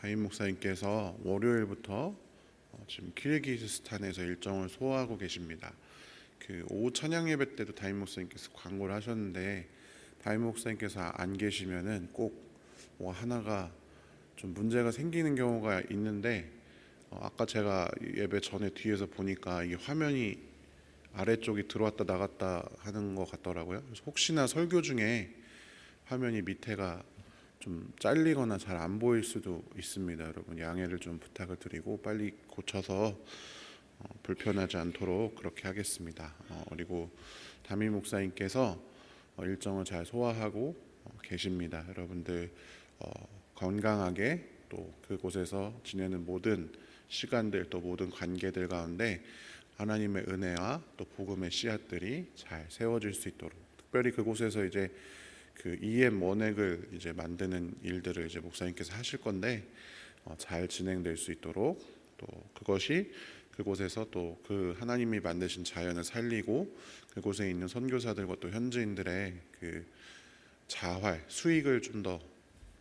다임 목사님께서 월요일부터 지금 키르기즈스탄에서 일정을 소화하고 계십니다. 그 오후 찬양 예배 때도 다임 목사님께서 광고를 하셨는데 다임 목사님께서 안 계시면은 꼭 뭐 하나가 좀 문제가 생기는 경우가 있는데 아까 제가 예배 전에 뒤에서 보니까 이 화면이 아래쪽이 들어왔다 나갔다 하는 것 같더라고요. 그래서 혹시나 설교 중에 화면이 밑에가 좀 잘리거나 잘 안 보일 수도 있습니다. 여러분 양해를 좀 부탁을 드리고 빨리 고쳐서 불편하지 않도록 그렇게 하겠습니다. 그리고 담임 목사님께서 일정을 잘 소화하고 계십니다. 여러분들 건강하게 또 그곳에서 지내는 모든 시간들 또 모든 관계들 가운데 하나님의 은혜와 또 복음의 씨앗들이 잘 세워질 수 있도록, 특별히 그곳에서 이제 그 EM 원액을 이제 만드는 일들을 이제 목사님께서 하실 건데 잘 진행될 수 있도록, 또 그것이 그곳에서 또 그 하나님이 만드신 자연을 살리고 그곳에 있는 선교사들과 또 현지인들의 그 자활 수익을 좀 더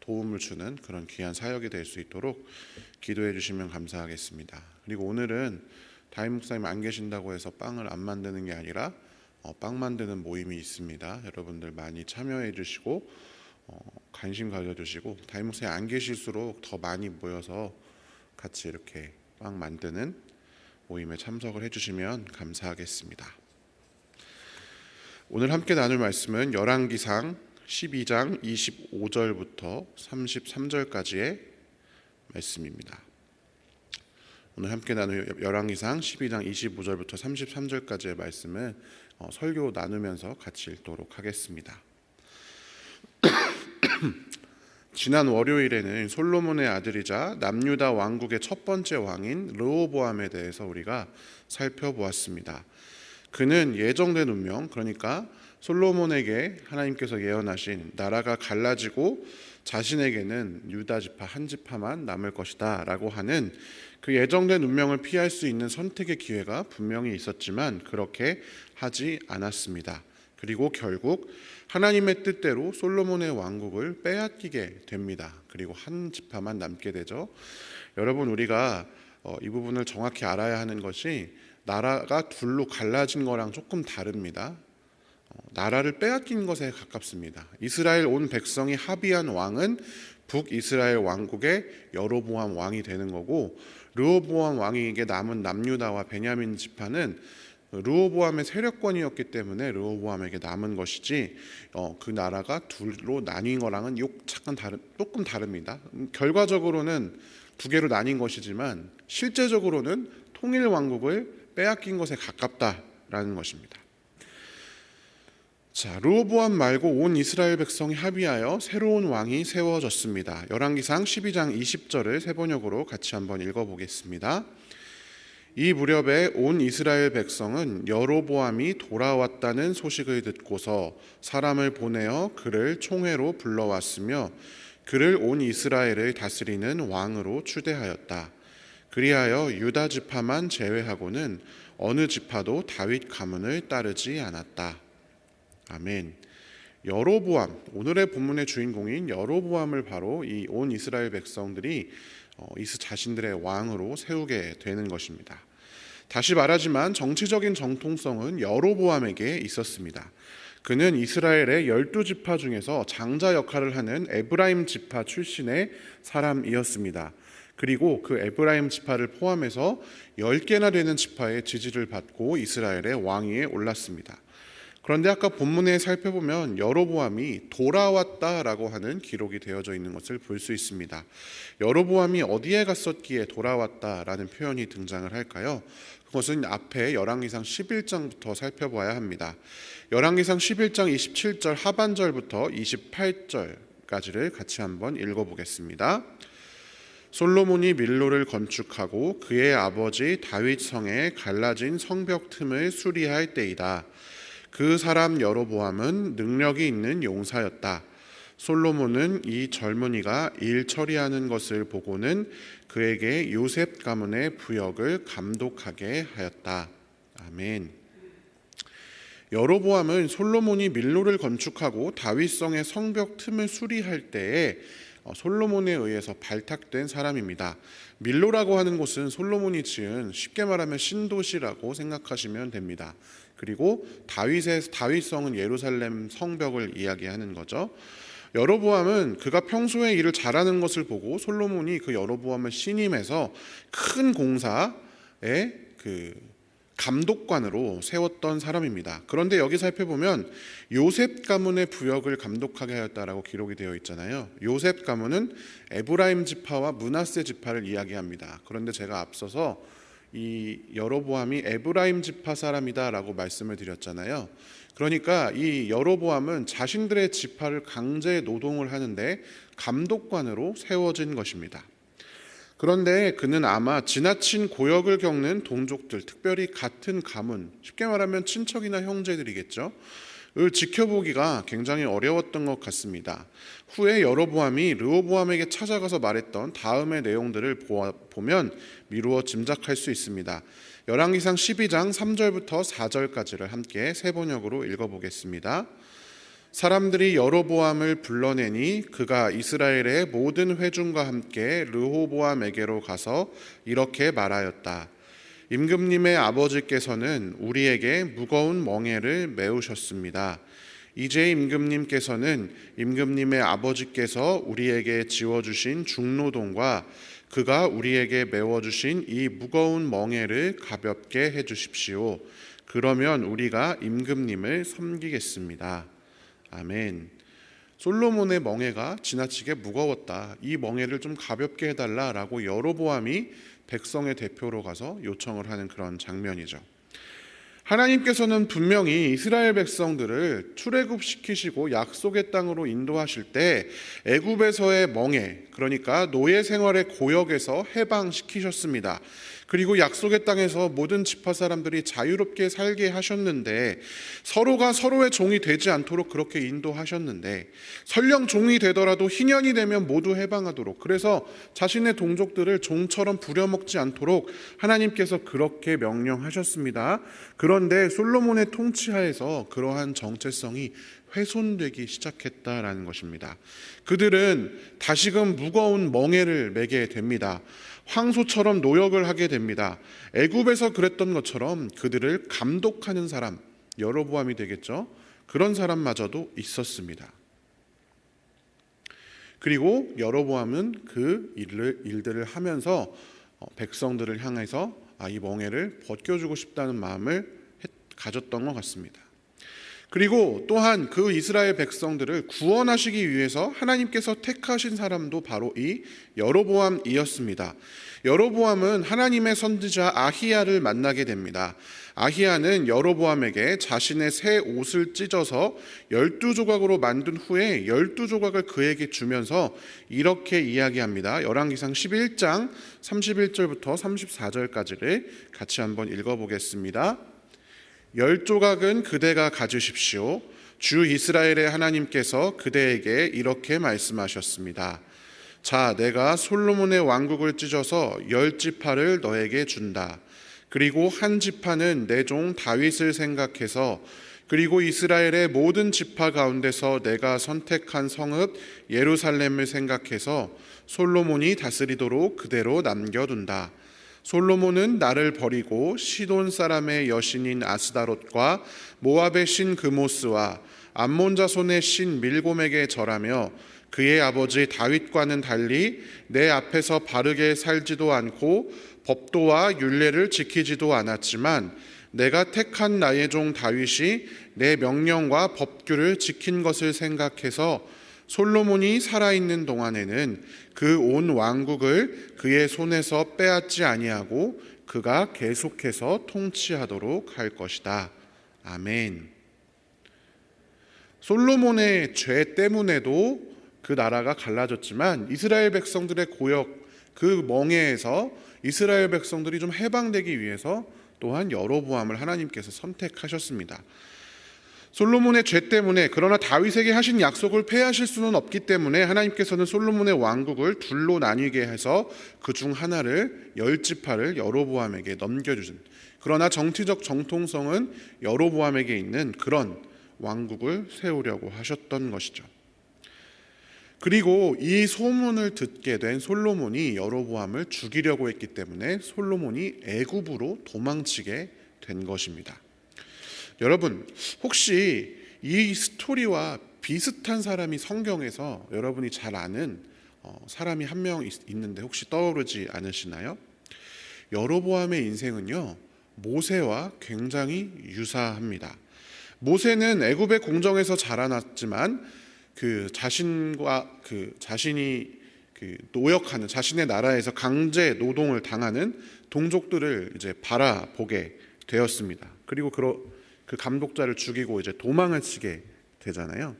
도움을 주는 그런 귀한 사역이 될 수 있도록 기도해 주시면 감사하겠습니다. 그리고 오늘은 다임 목사님 안 계신다고 해서 빵을 안 만드는 게 아니라 빵 만드는 모임이 있습니다. 여러분들 많이 참여해 주시고 관심 가져주시고 다임 목사님 안 계실수록 더 많이 모여서 같이 이렇게 빵 만드는 모임에 참석을 해주시면 감사하겠습니다. 오늘 함께 나눌 말씀은 열왕기상 12장 25절부터 33절까지의 말씀입니다. 오늘 함께 나눌 열왕기상 12장 25절부터 33절까지의 말씀을 설교 나누면서 같이 읽도록 하겠습니다. 지난 월요일에는 솔로몬의 아들이자 남유다 왕국의 첫 번째 왕인 르호보암에 대해서 우리가 살펴보았습니다. 그는 예정된 운명, 그러니까 솔로몬에게 하나님께서 예언하신 나라가 갈라지고 자신에게는 유다 지파 한 지파만 남을 것이다 라고 하는 그 예정된 운명을 피할 수 있는 선택의 기회가 분명히 있었지만 그렇게 하지 않았습니다. 그리고 결국 하나님의 뜻대로 솔로몬의 왕국을 빼앗기게 됩니다. 그리고 한 지파만 남게 되죠. 여러분, 우리가 이 부분을 정확히 알아야 하는 것이 나라가 둘로 갈라진 거랑 조금 다릅니다. 나라를 빼앗긴 것에 가깝습니다. 이스라엘 온 백성이 합의한 왕은 북이스라엘 왕국의 여로보암 왕이 되는 거고, 르호보암 왕에게 남은 남유다와 베냐민 지파는 르호보암의 세력권이었기 때문에 르호보암에게 남은 것이지 그 나라가 둘로 나뉜 거랑은 조금 다릅니다. 결과적으로는 두 개로 나뉜 것이지만 실제적으로는 통일 왕국을 빼앗긴 것에 가깝다라는 것입니다. 자, 르호보암 말고 온 이스라엘 백성이 합의하여 새로운 왕이 세워졌습니다. 열왕기상 12장 20절을 세 번역으로 같이 한번 읽어보겠습니다. 이 무렵에 온 이스라엘 백성은 여로보암이 돌아왔다는 소식을 듣고서 사람을 보내어 그를 총회로 불러왔으며 그를 온 이스라엘을 다스리는 왕으로 추대하였다. 그리하여 유다 지파만 제외하고는 어느 지파도 다윗 가문을 따르지 않았다. 아멘. 여로보암, 오늘의 본문의 주인공인 여로보암을 바로 이 온 이스라엘 백성들이 자신들의 왕으로 세우게 되는 것입니다. 다시 말하지만 정치적인 정통성은 여로보암에게 있었습니다. 그는 이스라엘의 12지파 중에서 장자 역할을 하는 에브라임 지파 출신의 사람이었습니다. 그리고 그 에브라임 지파를 포함해서 10개나 되는 지파의 지지를 받고 이스라엘의 왕위에 올랐습니다. 그런데 아까 본문에 살펴보면 여로보암이 돌아왔다라고 하는 기록이 되어져 있는 것을 볼 수 있습니다. 여로보암이 어디에 갔었기에 돌아왔다라는 표현이 등장을 할까요? 그것은 앞에 열왕기상 11장부터 살펴봐야 합니다. 열왕기상 11장 27절 하반절부터 28절까지를 같이 한번 읽어보겠습니다. 솔로몬이 밀로를 건축하고 그의 아버지 다윗 성에 갈라진 성벽 틈을 수리할 때이다. 그 사람 여로보암은 능력이 있는 용사였다. 솔로몬은 이 젊은이가 일 처리하는 것을 보고는 그에게 요셉 가문의 부역을 감독하게 하였다. 아멘. 여로보암은 솔로몬이 밀로를 건축하고 다윗성의 성벽 틈을 수리할 때에 솔로몬에 의해서 발탁된 사람입니다. 밀로라고 하는 곳은 솔로몬이 지은 쉽게 말하면 신도시라고 생각하시면 됩니다. 그리고 다윗성은 예루살렘 성벽을 이야기하는 거죠. 여로보암은 그가 평소에 일을 잘하는 것을 보고 솔로몬이 그 여로보암을 신임해서 큰 공사의 감독관으로 세웠던 사람입니다. 그런데 여기 살펴보면 요셉 가문의 부역을 감독하게 하였다라고 기록이 되어 있잖아요. 요셉 가문은 에브라임 지파와 므낫세 지파를 이야기합니다. 그런데 제가 앞서서 이 여로보암이 에브라임 지파 사람이다라고 말씀을 드렸잖아요. 그러니까 이 여로보암은 자신들의 지파를 강제 노동을 하는데 감독관으로 세워진 것입니다. 그런데 그는 아마 지나친 고역을 겪는 동족들, 특별히 같은 가문, 쉽게 말하면 친척이나 형제들이겠죠, 을 지켜보기가 굉장히 어려웠던 것 같습니다. 후에 여로보암이 르호보암에게 찾아가서 말했던 다음의 내용들을 보면 미루어 짐작할 수 있습니다. 열왕기상 12장 3절부터 4절까지를 함께 세 번역으로 읽어보겠습니다. 사람들이 여로보암을 불러내니 그가 이스라엘의 모든 회중과 함께 르호보암에게로 가서 이렇게 말하였다. 임금님의 아버지께서는 우리에게 무거운 멍에를 메우셨습니다. 이제 임금님께서는 임금님의 아버지께서 우리에게 지워주신 중노동과 그가 우리에게 메워주신 이 무거운 멍에를 가볍게 해주십시오. 그러면 우리가 임금님을 섬기겠습니다. 아멘. 솔로몬의 멍에가 지나치게 무거웠다. 이 멍에를 좀 가볍게 해달라라고 여로보암이 백성의 대표로 가서 요청을 하는 그런 장면이죠. 하나님께서는 분명히 이스라엘 백성들을 출애굽시키시고 약속의 땅으로 인도하실 때 애굽에서의 멍에, 그러니까 노예 생활의 고역에서 해방시키셨습니다. 그리고 약속의 땅에서 모든 지파 사람들이 자유롭게 살게 하셨는데, 서로가 서로의 종이 되지 않도록 그렇게 인도하셨는데, 설령 종이 되더라도 희년이 되면 모두 해방하도록, 그래서 자신의 동족들을 종처럼 부려먹지 않도록 하나님께서 그렇게 명령하셨습니다. 그런데 솔로몬의 통치하에서 그러한 정체성이 훼손되기 시작했다라는 것입니다. 그들은 다시금 무거운 멍에를 매게 됩니다. 황소처럼 노역을 하게 됩니다. 애굽에서 그랬던 것처럼 그들을 감독하는 사람, 여로보암이 되겠죠. 그런 사람마저도 있었습니다. 그리고 여로보암은 그 일들을 하면서 백성들을 향해서 이 멍에를 벗겨주고 싶다는 마음을 가졌던 것 같습니다. 그리고 또한 그 이스라엘 백성들을 구원하시기 위해서 하나님께서 택하신 사람도 바로 이 여로보암이었습니다. 여로보암은 하나님의 선지자 아히야를 만나게 됩니다. 아히야는 여로보암에게 자신의 새 옷을 찢어서 12조각으로 만든 후에 12조각을 그에게 주면서 이렇게 이야기합니다. 열왕기상 11장 31절부터 34절까지를 같이 한번 읽어보겠습니다. 10조각은 그대가 가지십시오. 주 이스라엘의 하나님께서 그대에게 이렇게 말씀하셨습니다. 자, 내가 솔로몬의 왕국을 찢어서 10지파를 너에게 준다. 그리고 한 지파는 내 종 다윗을 생각해서, 그리고 이스라엘의 모든 지파 가운데서 내가 선택한 성읍 예루살렘을 생각해서 솔로몬이 다스리도록 그대로 남겨둔다. 솔로몬은 나를 버리고 시돈 사람의 여신인 아스다롯과 모압의 신 그모스와 암몬 자손의 신 밀곰에게 절하며 그의 아버지 다윗과는 달리 내 앞에서 바르게 살지도 않고 법도와 율례를 지키지도 않았지만 내가 택한 나의 종 다윗이 내 명령과 법규를 지킨 것을 생각해서 솔로몬이 살아있는 동안에는 그 온 왕국을 그의 손에서 빼앗지 아니하고 그가 계속해서 통치하도록 할 것이다. 아멘. 솔로몬의 죄 때문에도 그 나라가 갈라졌지만 이스라엘 백성들의 고역, 그 멍에에서 이스라엘 백성들이 좀 해방되기 위해서 또한 여로보암을 하나님께서 선택하셨습니다. 솔로몬의 죄 때문에, 그러나 다윗에게 하신 약속을 폐하실 수는 없기 때문에 하나님께서는 솔로몬의 왕국을 둘로 나뉘게 해서 그 중 하나를 10지파를 여로보암에게 넘겨주신, 그러나 정치적 정통성은 여로보암에게 있는 그런 왕국을 세우려고 하셨던 것이죠. 그리고 이 소문을 듣게 된 솔로몬이 여로보암을 죽이려고 했기 때문에 솔로몬이 애굽으로 도망치게 된 것입니다. 여러분, 혹시 이 스토리와 비슷한 사람이 성경에서 여러분이 잘 아는 사람이 한 명 있는데 혹시 떠오르지 않으시나요? 여로보암의 인생은요, 모세와 굉장히 유사합니다. 모세는 애굽의 공정에서 자라났지만 자신이 노역하는 자신의 나라에서 강제 노동을 당하는 동족들을 이제 바라보게 되었습니다. 그리고 그 감독자를 죽이고 이제 도망을 치게 되잖아요.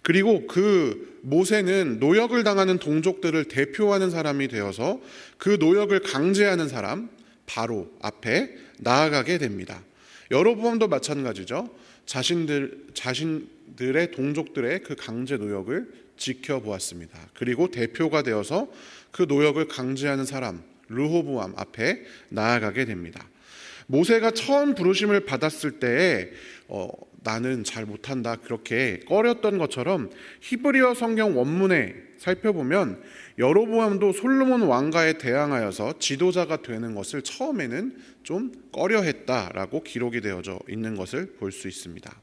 그리고 그 모세는 노역을 당하는 동족들을 대표하는 사람이 되어서 그 노역을 강제하는 사람 바로 앞에 나아가게 됩니다. 여로보암도 마찬가지죠. 자신들의 동족들의 그 강제 노역을 지켜보았습니다. 그리고 대표가 되어서 그 노역을 강제하는 사람 르호보암 앞에 나아가게 됩니다. 모세가 처음 부르심을 받았을 때에 나는 잘 못한다 그렇게 꺼렸던 것처럼 히브리어 성경 원문에 살펴보면 여로보암도 솔로몬 왕가에 대항하여서 지도자가 되는 것을 처음에는 좀 꺼려했다라고 기록이 되어져 있는 것을 볼 수 있습니다.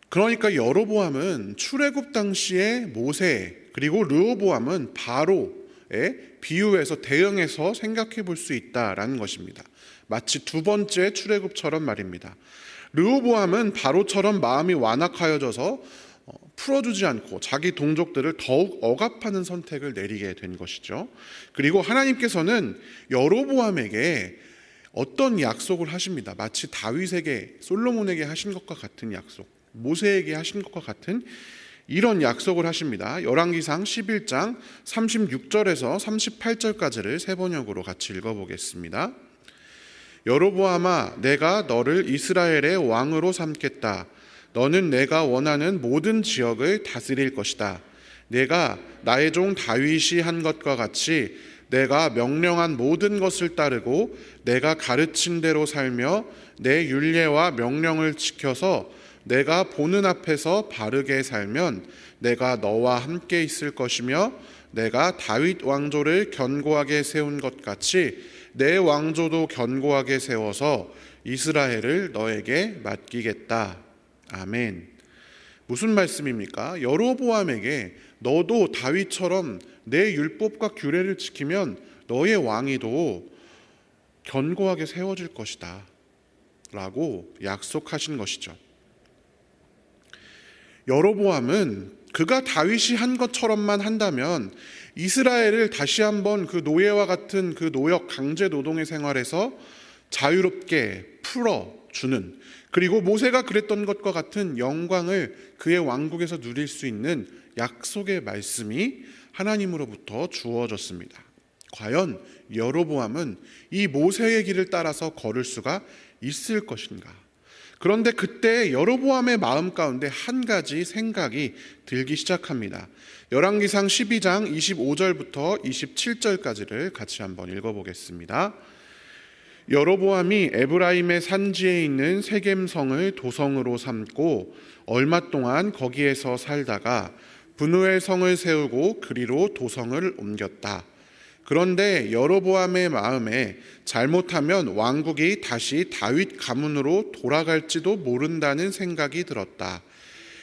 그러니까 여로보암은 출애굽 당시에 모세 그리고 르호보암은 바로에 비유해서 대응해서 생각해 볼 수 있다라는 것입니다. 마치 두 번째 출애굽처럼 말입니다. 르호보암은 바로처럼 마음이 완악하여져서 풀어주지 않고 자기 동족들을 더욱 억압하는 선택을 내리게 된 것이죠. 그리고 하나님께서는 여로보암에게 어떤 약속을 하십니다. 마치 다윗에게 솔로몬에게 하신 것과 같은 약속, 모세에게 하신 것과 같은 이런 약속을 하십니다. 열왕기상 11장 36절에서 38절까지를 세 번역으로 같이 읽어보겠습니다. 여로보암아, 내가 너를 이스라엘의 왕으로 삼겠다. 너는 내가 원하는 모든 지역을 다스릴 것이다. 내가 나의 종 다윗이 한 것과 같이 내가 명령한 모든 것을 따르고 내가 가르친 대로 살며 내 율례와 명령을 지켜서 내가 보는 앞에서 바르게 살면 내가 너와 함께 있을 것이며 내가 다윗 왕조를 견고하게 세운 것 같이 내 왕조도 견고하게 세워서 이스라엘을 너에게 맡기겠다. 아멘. 무슨 말씀입니까? 여로보암에게 너도 다윗처럼 내 율법과 규례를 지키면 너의 왕위도 견고하게 세워질 것이다 라고 약속하신 것이죠. 여로보암은 그가 다윗이 한 것처럼만 한다면 이스라엘을 다시 한번 그 노예와 같은 그 노역 강제 노동의 생활에서 자유롭게 풀어주는, 그리고 모세가 그랬던 것과 같은 영광을 그의 왕국에서 누릴 수 있는 약속의 말씀이 하나님으로부터 주어졌습니다. 과연 여로보암은 이 모세의 길을 따라서 걸을 수가 있을 것인가? 그런데 그때 여로보암의 마음 가운데 한 가지 생각이 들기 시작합니다. 열왕기상 12장 25절부터 27절까지를 같이 한번 읽어보겠습니다. 여로보암이 에브라임의 산지에 있는 세겜성을 도성으로 삼고 얼마 동안 거기에서 살다가 브누엘 성을 세우고 그리로 도성을 옮겼다. 그런데 여로보암의 마음에 잘못하면 왕국이 다시 다윗 가문으로 돌아갈지도 모른다는 생각이 들었다.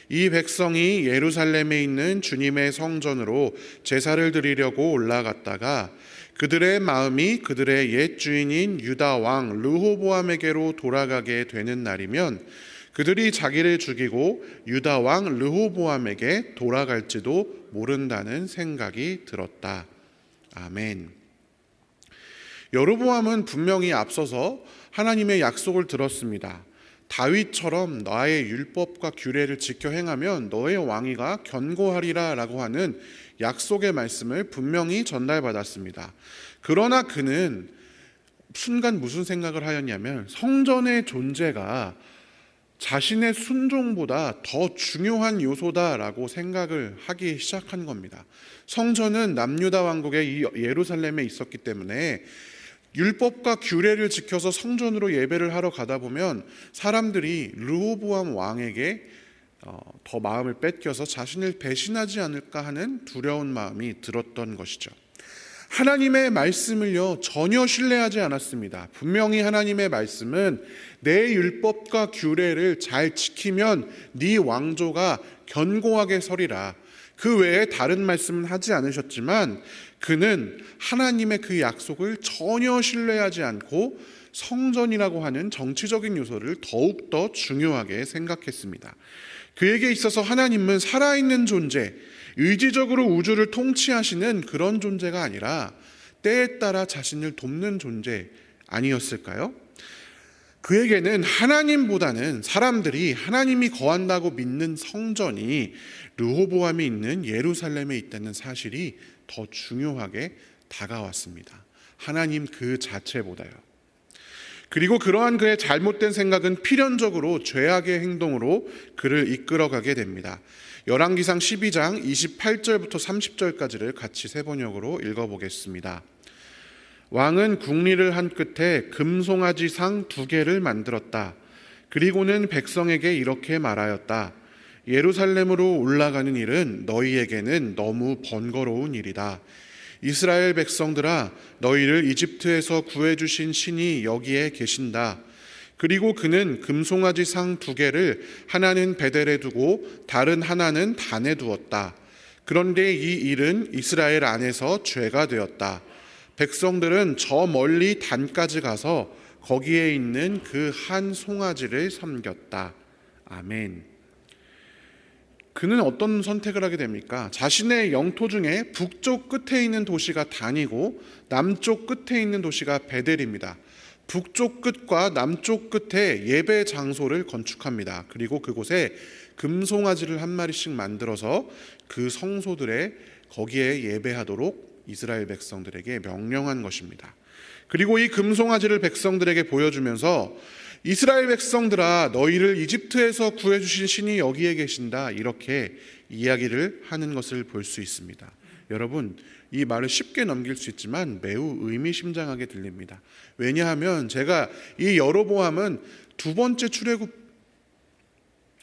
이 백성이 예루살렘에 있는 주님의 성전으로 제사를 드리려고 올라갔다가 그들의 마음이 그들의 옛 주인인 유다 왕 르호보암에게로 돌아가게 되는 날이면 그들이 자기를 죽이고 유다 왕 르호보암에게 돌아갈지도 모른다는 생각이 들었다. 아멘. 여로보암은 분명히 앞서서 하나님의 약속을 들었습니다. 다윗처럼 나의 율법과 규례를 지켜 행하면 너의 왕위가 견고하리라 라고 하는 약속의 말씀을 분명히 전달받았습니다. 그러나 그는 순간 무슨 생각을 하였냐면 성전의 존재가 자신의 순종보다 더 중요한 요소다라고 생각을 하기 시작한 겁니다. 성전은 남유다 왕국의 이 예루살렘에 있었기 때문에 율법과 규례를 지켜서 성전으로 예배를 하러 가다 보면 사람들이 르호보암 왕에게 더 마음을 뺏겨서 자신을 배신하지 않을까 하는 두려운 마음이 들었던 것이죠. 하나님의 말씀을요 전혀 신뢰하지 않았습니다. 분명히 하나님의 말씀은 내 율법과 규례를 잘 지키면 네 왕조가 견고하게 서리라. 그 외에 다른 말씀은 하지 않으셨지만 그는 하나님의 그 약속을 전혀 신뢰하지 않고 성전이라고 하는 정치적인 요소를 더욱더 중요하게 생각했습니다. 그에게 있어서 하나님은 살아있는 존재, 의지적으로 우주를 통치하시는 그런 존재가 아니라 때에 따라 자신을 돕는 존재 아니었을까요? 그에게는 하나님보다는 사람들이 하나님이 거한다고 믿는 성전이 르호보암이 있는 예루살렘에 있다는 사실이 더 중요하게 다가왔습니다. 하나님 그 자체보다요. 그리고 그러한 그의 잘못된 생각은 필연적으로 죄악의 행동으로 그를 이끌어가게 됩니다. 열왕기상 12장 28절부터 30절까지를 같이 세 번역으로 읽어보겠습니다. 왕은 궁리를 한 끝에 금송아지 상 2개를 만들었다. 그리고는 백성에게 이렇게 말하였다. 예루살렘으로 올라가는 일은 너희에게는 너무 번거로운 일이다. 이스라엘 백성들아, 너희를 이집트에서 구해주신 신이 여기에 계신다. 그리고 그는 금송아지 상 2개를 하나는 베델에 두고 다른 하나는 단에 두었다. 그런데 이 일은 이스라엘 안에서 죄가 되었다. 백성들은 저 멀리 단까지 가서 거기에 있는 그 한 송아지를 섬겼다. 아멘. 그는 어떤 선택을 하게 됩니까? 자신의 영토 중에 북쪽 끝에 있는 도시가 단이고 남쪽 끝에 있는 도시가 베델입니다. 북쪽 끝과 남쪽 끝에 예배 장소를 건축합니다. 그리고 그곳에 금송아지를 한 마리씩 만들어서 그 성소들에 거기에 예배하도록 이스라엘 백성들에게 명령한 것입니다. 그리고 이 금송아지를 백성들에게 보여주면서 이스라엘 백성들아, 너희를 이집트에서 구해주신 신이 여기에 계신다, 이렇게 이야기를 하는 것을 볼 수 있습니다. 여러분, 이 말을 쉽게 넘길 수 있지만 매우 의미심장하게 들립니다. 왜냐하면 제가 이 여로보암은 2번째 출애굽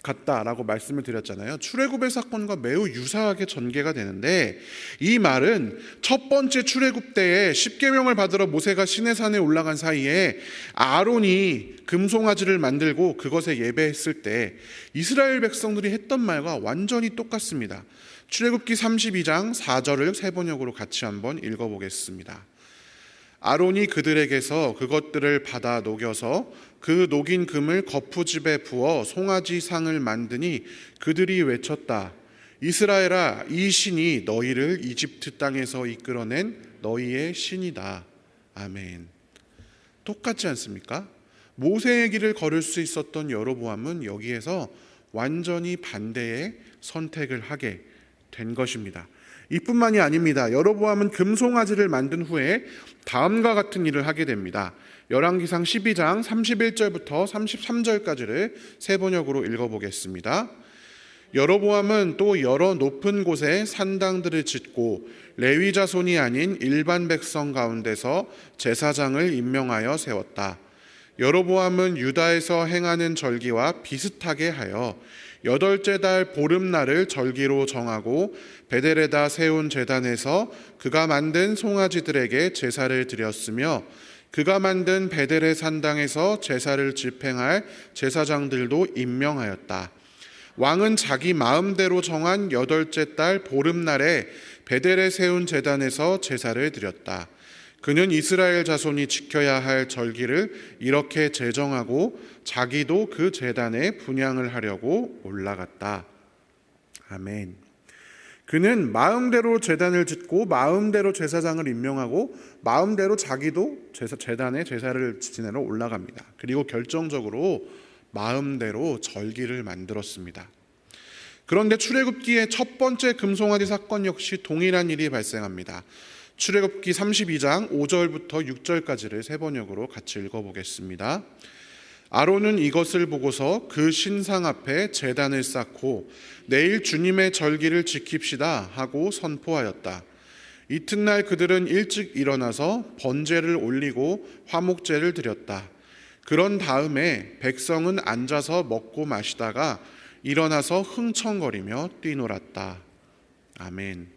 같다라고 말씀을 드렸잖아요. 출애굽의 사건과 매우 유사하게 전개가 되는데, 이 말은 첫 번째 출애굽 때에 십계명을 받으러 모세가 시내산에 올라간 사이에 아론이 금송아지를 만들고 그것에 예배했을 때 이스라엘 백성들이 했던 말과 완전히 똑같습니다. 출애굽기 32장 4절을 세 번역으로 같이 한번 읽어보겠습니다. 아론이 그들에게서 그것들을 받아 녹여서 그 녹인 금을 거푸집에 부어 송아지 상을 만드니 그들이 외쳤다. 이스라엘아, 이 신이 너희를 이집트 땅에서 이끌어낸 너희의 신이다. 아멘. 똑같지 않습니까? 모세의 길을 걸을 수 있었던 여로보암은 여기에서 완전히 반대의 선택을 하게 된 것입니다. 이뿐만이 아닙니다. 여로보암은 금송아지를 만든 후에 다음과 같은 일을 하게 됩니다. 열왕기상 12장 31절부터 33절까지를 세 번역으로 읽어보겠습니다. 여로보암은 또 여러 높은 곳에 산당들을 짓고 레위 자손이 아닌 일반 백성 가운데서 제사장을 임명하여 세웠다. 여로보암은 유다에서 행하는 절기와 비슷하게 하여 8째 달 보름날을 절기로 정하고 베델에다 세운 제단에서 그가 만든 송아지들에게 제사를 드렸으며, 그가 만든 베델의 산당에서 제사를 집행할 제사장들도 임명하였다. 왕은 자기 마음대로 정한 8째 달 보름날에 베델에 세운 제단에서 제사를 드렸다. 그는 이스라엘 자손이 지켜야 할 절기를 이렇게 제정하고 자기도 그 제단에 분향을 하려고 올라갔다. 아멘. 그는 마음대로 제단을 짓고 마음대로 제사장을 임명하고 마음대로 자기도 제단에 제사를 지내러 올라갑니다. 그리고 결정적으로 마음대로 절기를 만들었습니다. 그런데 출애굽기의 첫 번째 금송아지 사건 역시 동일한 일이 발생합니다. 출애굽기 32장 5절부터 6절까지를 세 번역으로 같이 읽어보겠습니다. 아론은 이것을 보고서 그 신상 앞에 제단을 쌓고 내일 주님의 절기를 지킵시다 하고 선포하였다. 이튿날 그들은 일찍 일어나서 번제를 올리고 화목제를 드렸다. 그런 다음에 백성은 앉아서 먹고 마시다가 일어나서 흥청거리며 뛰놀았다. 아멘.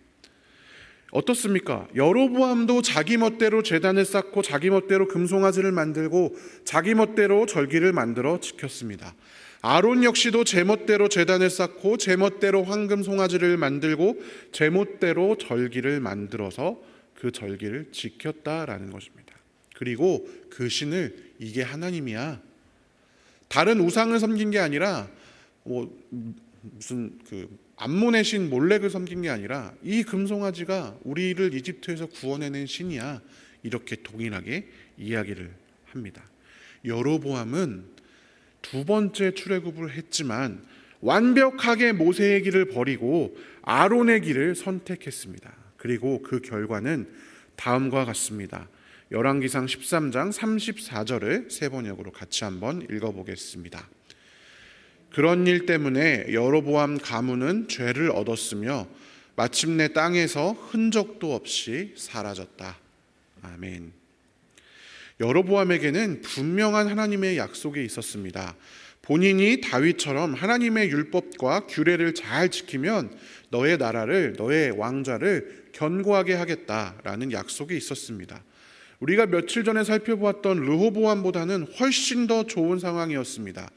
어떻습니까? 여로보암도 자기 멋대로 제단을 쌓고 자기 멋대로 금송아지를 만들고 자기 멋대로 절기를 만들어 지켰습니다. 아론 역시도 제 멋대로 제단을 쌓고 제 멋대로 황금 송아지를 만들고 제 멋대로 절기를 만들어서 그 절기를 지켰다라는 것입니다. 그리고 그 신을 이게 하나님이야. 다른 우상을 섬긴 게 아니라 무슨 암몬의 신 몰렉을 섬긴 게 아니라 이 금송아지가 우리를 이집트에서 구원해낸 신이야. 이렇게 동일하게 이야기를 합니다. 여로보암은 두 번째 출애굽을 했지만 완벽하게 모세의 길을 버리고 아론의 길을 선택했습니다. 그리고 그 결과는 다음과 같습니다. 열왕기상 13장 34절을 세 번역으로 같이 한번 읽어보겠습니다. 그런 일 때문에 여로보암 가문은 죄를 얻었으며 마침내 땅에서 흔적도 없이 사라졌다. 아멘. 여로보암에게는 분명한 하나님의 약속이 있었습니다. 본인이 다윗처럼 하나님의 율법과 규례를 잘 지키면 너의 나라를, 너의 왕좌를 견고하게 하겠다라는 약속이 있었습니다. 우리가 며칠 전에 살펴보았던 르호보암보다는 훨씬 더 좋은 상황이었습니다.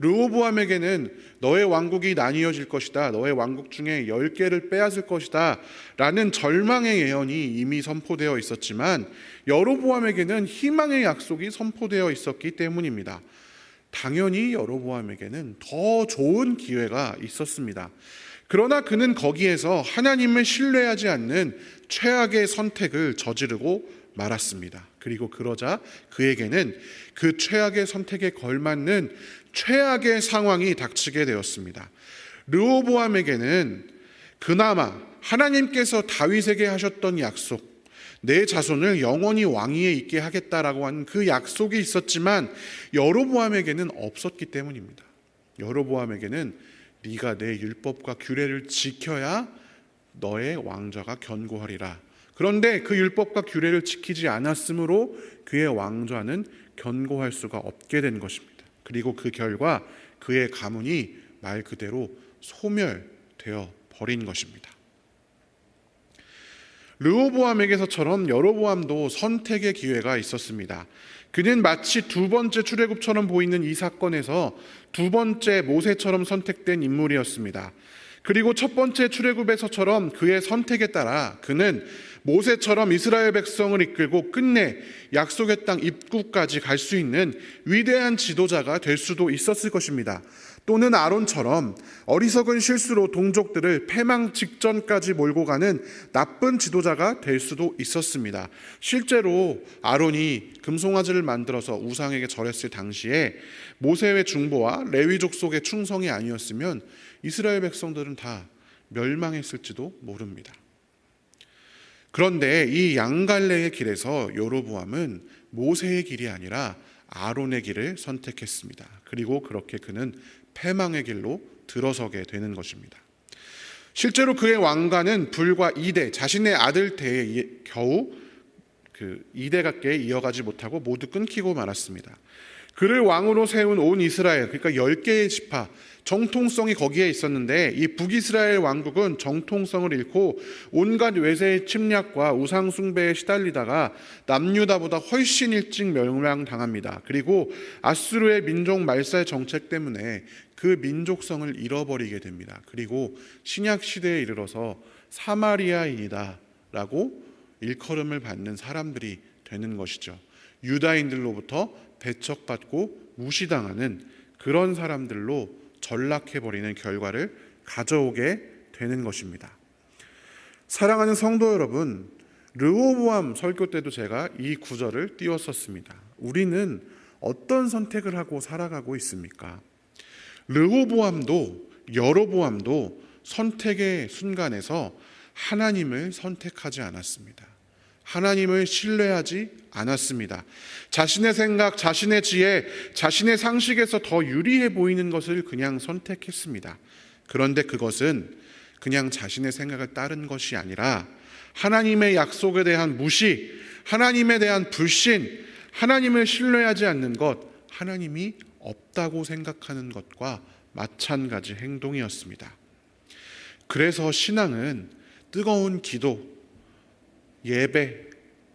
르호보암에게는 너의 왕국이 나뉘어질 것이다. 너의 왕국 중에 10개를 빼앗을 것이다. 라는 절망의 예언이 이미 선포되어 있었지만 여로보암에게는 희망의 약속이 선포되어 있었기 때문입니다. 당연히 여로보암에게는 더 좋은 기회가 있었습니다. 그러나 그는 거기에서 하나님을 신뢰하지 않는 최악의 선택을 저지르고 말았습니다. 그리고 그러자 그에게는 그 최악의 선택에 걸맞는 최악의 상황이 닥치게 되었습니다. 르호보암에게는 그나마 하나님께서 다윗에게 하셨던 약속, 내 자손을 영원히 왕위에 있게 하겠다라고 하는 그 약속이 있었지만 여로보암에게는 없었기 때문입니다. 여로보암에게는 네가 내 율법과 규례를 지켜야 너의 왕좌가 견고하리라. 그런데 그 율법과 규례를 지키지 않았으므로 그의 왕좌는 견고할 수가 없게 된 것입니다. 그리고 그 결과 그의 가문이 말 그대로 소멸되어 버린 것입니다. 르호보암에게서처럼 여로보암도 선택의 기회가 있었습니다. 그는 마치 두 번째 출애굽처럼 보이는 이 사건에서 두 번째 모세처럼 선택된 인물이었습니다. 그리고 첫 번째 출애굽에서처럼 그의 선택에 따라 그는 모세처럼 이스라엘 백성을 이끌고 끝내 약속의 땅 입구까지 갈 수 있는 위대한 지도자가 될 수도 있었을 것입니다. 또는 아론처럼 어리석은 실수로 동족들을 패망 직전까지 몰고 가는 나쁜 지도자가 될 수도 있었습니다. 실제로 아론이 금송아지를 만들어서 우상에게 절했을 당시에 모세의 중보와 레위 족속의 충성이 아니었으면 이스라엘 백성들은 다 멸망했을지도 모릅니다. 그런데 이 양갈래의 길에서 여로보암은 모세의 길이 아니라 아론의 길을 선택했습니다. 그리고 그렇게 그는 패망의 길로 들어서게 되는 것입니다. 실제로 그의 왕관은 불과 2대, 자신의 아들 때에 겨우 2대밖에 이어가지 못하고 모두 끊기고 말았습니다. 그를 왕으로 세운 온 이스라엘, 그러니까 10개의 지파, 정통성이 거기에 있었는데 이 북이스라엘 왕국은 정통성을 잃고 온갖 외세의 침략과 우상 숭배에 시달리다가 남유다보다 훨씬 일찍 멸망당합니다. 그리고 아수르의 민족 말살 정책 때문에 그 민족성을 잃어버리게 됩니다. 그리고 신약 시대에 이르러서 사마리아인이다 라고 일컬음을 받는 사람들이 되는 것이죠. 유다인들로부터 배척받고 무시당하는 그런 사람들로 전락해버리는 결과를 가져오게 되는 것입니다. 사랑하는 성도 여러분, 르호보암 설교 때도 제가 이 구절을 띄웠었습니다. 우리는 어떤 선택을 하고 살아가고 있습니까? 르호보암도 여로보암도 선택의 순간에서 하나님을 선택하지 않았습니다. 하나님을 신뢰하지 않았습니다. 자신의 생각, 자신의 지혜, 자신의 상식에서 더 유리해 보이는 것을 그냥 선택했습니다. 그런데 그것은 그냥 자신의 생각을 따른 것이 아니라 하나님의 약속에 대한 무시, 하나님에 대한 불신, 하나님을 신뢰하지 않는 것, 하나님이 없다고 생각하는 것과 마찬가지 행동이었습니다. 그래서 신앙은 뜨거운 기도, 예배,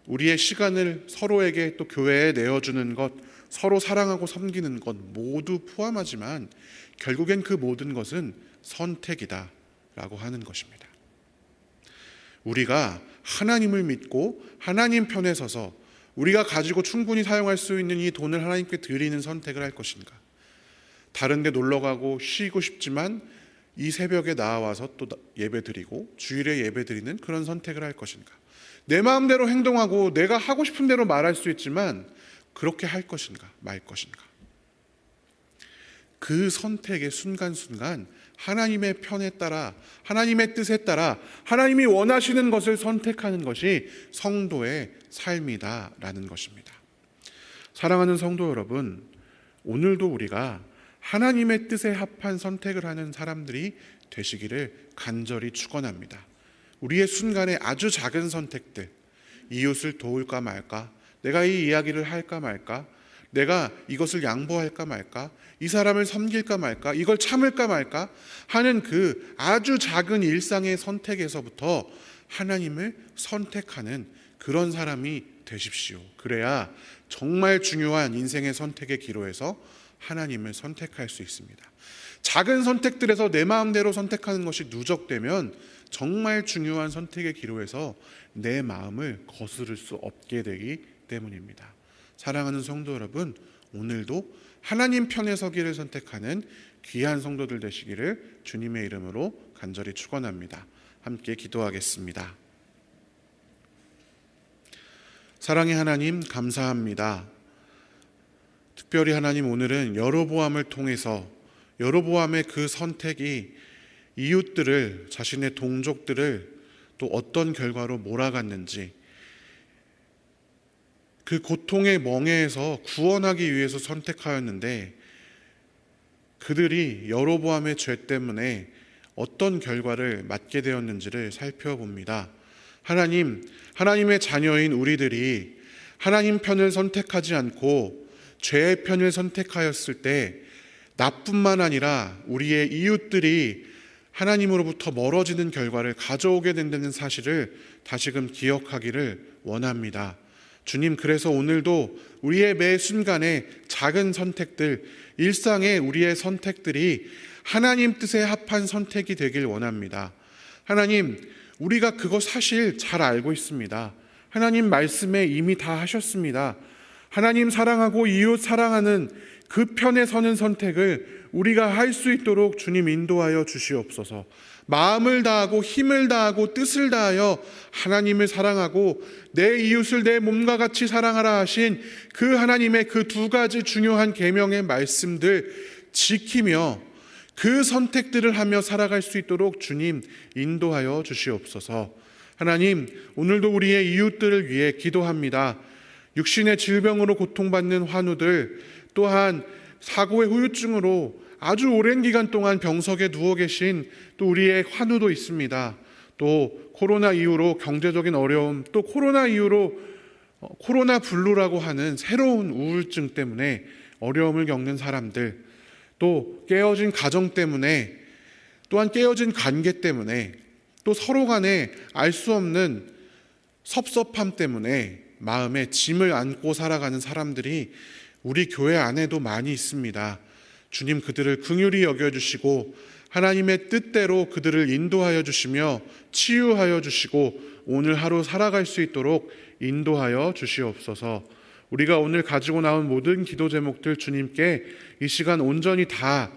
우리의 시간을 서로에게 또 교회에 내어주는 것, 서로 사랑하고 섬기는 것 모두 포함하지만 결국엔 그 모든 것은 선택이다 라고 하는 것입니다. 우리가 하나님을 믿고 하나님 편에 서서 우리가 가지고 충분히 사용할 수 있는 이 돈을 하나님께 드리는 선택을 할 것인가, 다른 데 놀러 가고 쉬고 싶지만 이 새벽에 나와서 또 예배 드리고 주일에 예배 드리는 그런 선택을 할 것인가, 내 마음대로 행동하고 내가 하고 싶은 대로 말할 수 있지만 그렇게 할 것인가 말 것인가. 그 선택의 순간순간 하나님의 편에 따라, 하나님의 뜻에 따라 하나님이 원하시는 것을 선택하는 것이 성도의 삶이다라는 것입니다. 사랑하는 성도 여러분, 오늘도 우리가 하나님의 뜻에 합한 선택을 하는 사람들이 되시기를 간절히 축원합니다. 우리의 순간에 아주 작은 선택들, 이웃을 도울까 말까, 내가 이 이야기를 할까 말까, 내가 이것을 양보할까 말까, 이 사람을 섬길까 말까, 이걸 참을까 말까 하는 그 아주 작은 일상의 선택에서부터 하나님을 선택하는 그런 사람이 되십시오. 그래야 정말 중요한 인생의 선택의 기로에서 하나님을 선택할 수 있습니다. 작은 선택들에서 내 마음대로 선택하는 것이 누적되면 정말 중요한 선택의 기로에서 내 마음을 거스를 수 없게 되기 때문입니다. 사랑하는 성도 여러분, 오늘도 하나님 편에 서기를 선택하는 귀한 성도들 되시기를 주님의 이름으로 간절히 축원합니다. 함께 기도하겠습니다. 사랑의 하나님, 감사합니다. 특별히 하나님, 오늘은 여로보암을 통해서 여로보암의 그 선택이 이웃들을, 자신의 동족들을 또 어떤 결과로 몰아갔는지, 그 고통의 멍에에서 구원하기 위해서 선택하였는데 그들이 여로보암의 죄 때문에 어떤 결과를 맞게 되었는지를 살펴봅니다. 하나님, 하나님의 자녀인 우리들이 하나님 편을 선택하지 않고 죄의 편을 선택하였을 때 나뿐만 아니라 우리의 이웃들이 하나님으로부터 멀어지는 결과를 가져오게 된다는 사실을 다시금 기억하기를 원합니다. 주님, 그래서 오늘도 우리의 매 순간의 작은 선택들, 일상의 우리의 선택들이 하나님 뜻에 합한 선택이 되길 원합니다. 하나님, 우리가 그거 사실 잘 알고 있습니다. 하나님 말씀에 이미 다 하셨습니다. 하나님 사랑하고 이웃 사랑하는 그 편에 서는 선택을 우리가 할 수 있도록 주님 인도하여 주시옵소서. 마음을 다하고 힘을 다하고 뜻을 다하여 하나님을 사랑하고 내 이웃을 내 몸과 같이 사랑하라 하신 그 하나님의 그 두 가지 중요한 계명의 말씀들 지키며 그 선택들을 하며 살아갈 수 있도록 주님 인도하여 주시옵소서. 하나님, 오늘도 우리의 이웃들을 위해 기도합니다. 육신의 질병으로 고통받는 환우들, 또한 사고의 후유증으로 아주 오랜 기간 동안 병석에 누워 계신 또 우리의 환우도 있습니다. 또 코로나 이후로 경제적인 어려움, 또 코로나 이후로 코로나 블루라고 하는 새로운 우울증 때문에 어려움을 겪는 사람들, 또 깨어진 가정 때문에, 또한 깨어진 관계 때문에, 또 서로 간에 알 수 없는 섭섭함 때문에 마음에 짐을 안고 살아가는 사람들이 우리 교회 안에도 많이 있습니다. 주님, 그들을 긍휼히 여겨주시고 하나님의 뜻대로 그들을 인도하여 주시며 치유하여 주시고 오늘 하루 살아갈 수 있도록 인도하여 주시옵소서. 우리가 오늘 가지고 나온 모든 기도 제목들 주님께 이 시간 온전히 다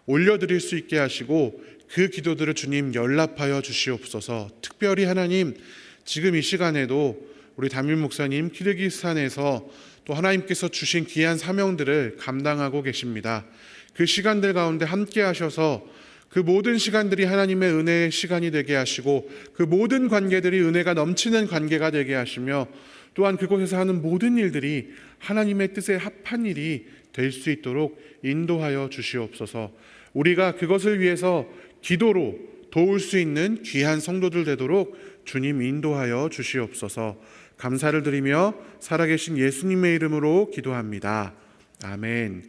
올려드릴 수 있게 하시고 그 기도들을 주님 연락하여 주시옵소서. 특별히 하나님, 지금 이 시간에도 우리 담임 목사님 키르기스탄에서 또 하나님께서 주신 귀한 사명들을 감당하고 계십니다. 그 시간들 가운데 함께 하셔서 그 모든 시간들이 하나님의 은혜의 시간이 되게 하시고 그 모든 관계들이 은혜가 넘치는 관계가 되게 하시며 또한 그곳에서 하는 모든 일들이 하나님의 뜻에 합한 일이 될 수 있도록 인도하여 주시옵소서. 우리가 그것을 위해서 기도로 도울 수 있는 귀한 성도들 되도록 주님 인도하여 주시옵소서. 감사를 드리며 살아계신 예수님의 이름으로 기도합니다. 아멘.